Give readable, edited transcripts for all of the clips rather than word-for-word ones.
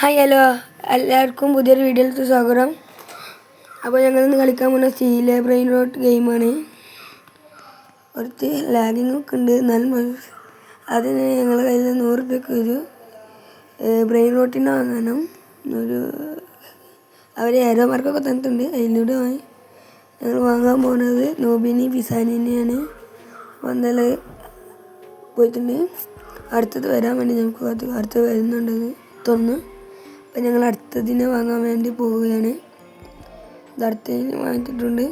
Hi hello എല്ലാവർക്കും പുതിയൊരു വീഡിയോയിലേക്ക് സ്വാഗതം. അപ്പോൾ ഞങ്ങളിന്ന് കളിക്കാൻ പോകുന്ന സ്റ്റീലെ ബ്രെയിൻ റോട്ട് ഗെയിമാണ്. കുറച്ച് ലാഗിങ് ഒക്കെ ഉണ്ട്. എന്നാലും അതിന് ഞങ്ങളുടെ കയ്യിൽ 100 രൂപയ്ക്ക് ഒരു ബ്രെയിൻ റോട്ടിന് വാങ്ങാനും അവർ ഏരോ മാർക്കൊക്കെ തന്നിട്ടുണ്ട്. അതിലൂടെ ഞങ്ങൾ വാങ്ങാൻ പോകുന്നത് നോബിനി പിസാനിനെയാണ്. വന്നാൽ പോയിട്ടുണ്ട്. അടുത്തത് വരാൻ വേണ്ടി ഞങ്ങൾക്ക് അടുത്തത് വരുന്നുണ്ടെന്ന് തോന്നുന്നു. അപ്പം ഞങ്ങൾ അടുത്തതിനെ വാങ്ങാൻ വേണ്ടി പോവുകയാണ്. ഇത് അടുത്തതിന് വാങ്ങിച്ചിട്ടുണ്ട്.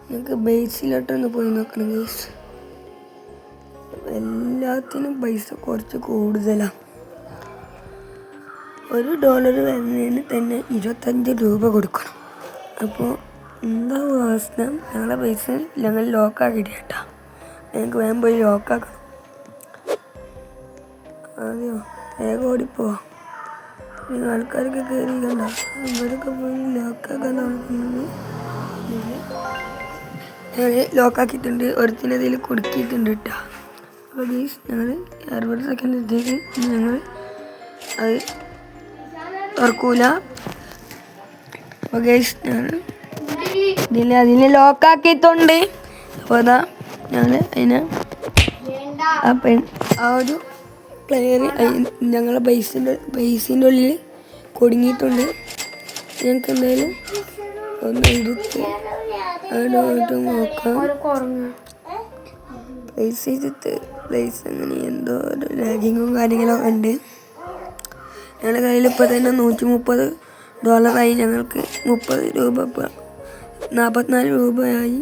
ഞങ്ങൾക്ക് ബേസിലോട്ടൊന്ന് പോയി നോക്കണം ഗൈസ്. എല്ലാത്തിനും പൈസ കുറച്ച് കൂടുതലാണ്. $1 വരുന്നതിന് തന്നെ 25 രൂപ കൊടുക്കണം. അപ്പോൾ എന്താ അവസ്ഥ? ഞങ്ങളുടെ പൈസ ഞങ്ങൾ ലോക്കാക്കിയിട്ട് കേട്ടോ. ഞങ്ങൾക്ക് വേഗം പോയി ലോക്കാക്കണം. അതെയോ വേഗം ഓടിപ്പോവാം. ആൾക്കാരൊക്കെ കയറി കണ്ട ഇവരൊക്കെ പോയി ലോക്കാക്കാൻ നോക്കുന്നത്. ഞങ്ങൾ ലോക്കാക്കിയിട്ടുണ്ട്. ഒരുത്തിനതിൽ കുടുക്കിയിട്ടുണ്ട് കേട്ടോ. അപ്പോൾ ഗൈസ് ഞങ്ങൾ 60 സെക്കൻഡ് എത്തിയിട്ട് ഞങ്ങൾ അത് തുറക്കൂല. അപ്പോൾ ഗൈസ് ഞങ്ങൾ അതിനെ ലോക്കാക്കിയിട്ടുണ്ട്. അപ്പോൾ അതാ ഞങ്ങൾ അതിനെ ആ ഒരു പ്ലെയർ ഞങ്ങളെ ബേസിൻ്റെ ഉള്ളിൽ കുടുങ്ങിയിട്ടുണ്ട്. ഞങ്ങൾക്ക് എന്തായാലും ഒന്ന് എടുത്ത് അവിടെ നോക്കാം. പ്ലേസ് അങ്ങനെ എന്തോ ഒരു ലാഗിങ്ങും കാര്യങ്ങളൊക്കെ ഉണ്ട്. ഞങ്ങളുടെ കയ്യിൽ ഇപ്പോൾ തന്നെ $130 ഞങ്ങൾക്ക് 30 രൂപ ഇപ്പോൾ 44 രൂപയായി.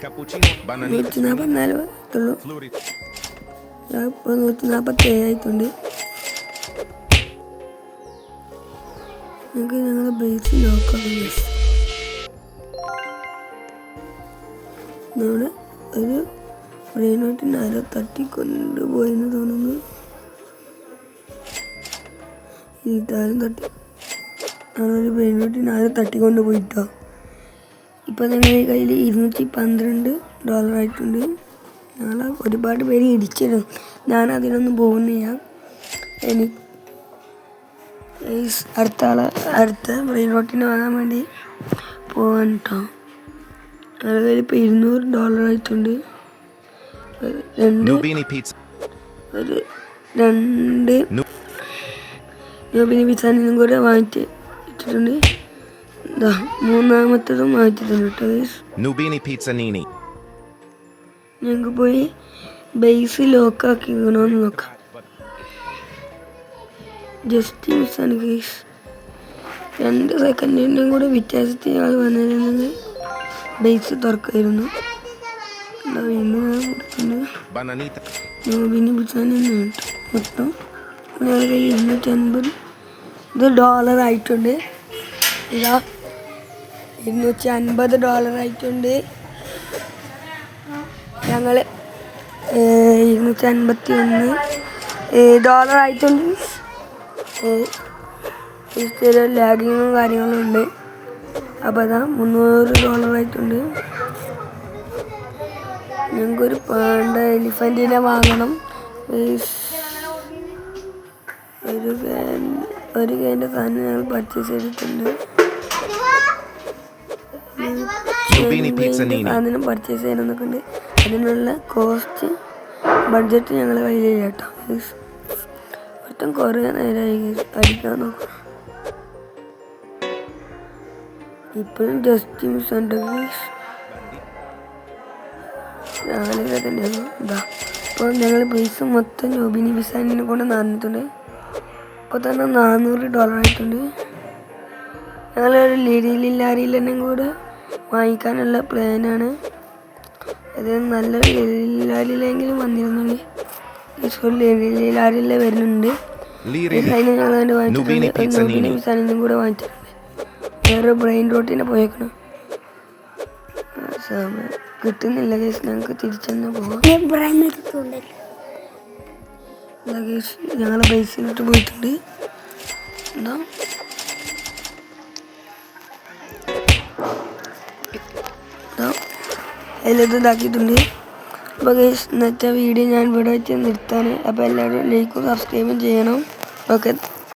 144 ഇപ്പോൾ 147 ആയിട്ടുണ്ട്. ഞങ്ങൾക്ക് ഞങ്ങളുടെ ബേസ് നോക്കാം. നമ്മുടെ ഒരു ബ്രെയിൻ റോട്ടിന് ആരോ തട്ടിക്കൊണ്ടുപോയെന്ന് തോന്നുന്നു. ഇതാരും ഒരു ബ്രെയിൻ റോട്ടിന് ആരോ തട്ടിക്കൊണ്ട് പോയിട്ടോ. ഇപ്പോൾ ഞങ്ങളുടെ കയ്യിൽ $212 ആയിട്ടുണ്ട്. ഞങ്ങൾ ഒരുപാട് പേര് ഇടിച്ചിടും. ഞാൻ അതിനൊന്നും പോകുന്നില്ല. അടുത്ത ബ്രെയിൻ റോട്ടിന് വാങ്ങാൻ വേണ്ടി പോകാൻ കേട്ടോ. ഞങ്ങളുടെ കയ്യിൽ ഇപ്പോൾ $200 ആയിട്ടുണ്ട്. രണ്ട് നോബിനി പിസാനിനും കൂടെ വാങ്ങിച്ച് ഇട്ടിട്ടുണ്ട്. മൂന്നാമത്തതും വാങ്ങിച്ചിട്ടുണ്ട് കേട്ടോ. ഞങ്ങൾക്ക് പോയി ബേസ് ലോക്കാക്കിക്കണമെന്ന് നോക്കാം. Just മിസ്സാണ് guys. 2 സെക്കൻഡിൻ്റെയും കൂടെ വ്യത്യാസത്തിൽ ഞങ്ങൾ വന്നിരുന്നത് ബേസ് തുറക്കായിരുന്നു. നോബിനി പിസാനി മൊത്തം ഞങ്ങളുടെ കയ്യിൽ $250 ആയിട്ടുണ്ട്. ഇതാ $250 ആയിട്ടുണ്ട്. ഞങ്ങൾ $251 ആയിട്ടുണ്ട്. ചെറിയ ലാഗിങ്ങും കാര്യങ്ങളും ഉണ്ട്. അപ്പോൾ അതാ $300 ആയിട്ടുണ്ട്. ഞങ്ങൾക്കൊരു പാണ്ട എലിഫൻറ്റിനെ വാങ്ങണം. ഒരു കൈൻ്റെ സാധനം ഞങ്ങൾ പർച്ചേസ് ചെയ്തിട്ടുണ്ട്. സാധനം പർച്ചേസ് ചെയ്യാനൊക്കെ ഉണ്ട്. അതിനുള്ള കോസ്റ്റ് ബഡ്ജറ്റ് ഞങ്ങളുടെ കയ്യിലില്ല കേട്ടോ. ഒട്ടും കുറേ നേരമായി അടിക്കാൻ നോക്കാം. ഇപ്പോഴും ജസ്റ്റ് മിസ് ഉണ്ട്. രാവിലെ തന്നെയാണ് ഇതാ. അപ്പോൾ ഞങ്ങൾ പൈസ മൊത്തം നോബിനി പിസാനിനെ കൊണ്ട് നടന്നിട്ടുണ്ട്. ഇപ്പോൾ തന്നെ $400 ആയിട്ടുണ്ട്. ഞങ്ങളൊരു ലില്ലാരിലെല്ലാം കൂടെ വാങ്ങിക്കാനുള്ള പ്ലാനാണ്. അത് നല്ലൊരു ലില്ലാരിലെങ്കിലും വന്നിരുന്നെങ്കിൽ ലില്ലാരിലെ വരുന്നുണ്ട്. അതിന് ഞങ്ങൾ തന്നെ വാങ്ങിച്ചിട്ടുണ്ട്. നോബിനി പിസാനിനും കൂടെ വാങ്ങിച്ചിട്ടുണ്ട്. വേറെ ബ്രെയിൻ റോട്ടിനെ പോയേക്കണം. കിട്ടുന്നില്ല കേസ്. ഞങ്ങൾക്ക് തിരിച്ചെന്ന് പോവാം. ഞങ്ങളെ ബേസിലോട്ട് പോയിട്ടുണ്ട്. എന്താ എല്ലാതും ഇതാക്കിയിട്ടുണ്ട്. അപ്പോൾ ഗൈസ് ഇന്നത്തെ വീഡിയോ ഞാൻ ഇവിടെ വെച്ച് നിർത്താണ്. അപ്പോൾ എല്ലാവരും ലൈക്കും സബ്സ്ക്രൈബും ചെയ്യണം. ഓക്കെ.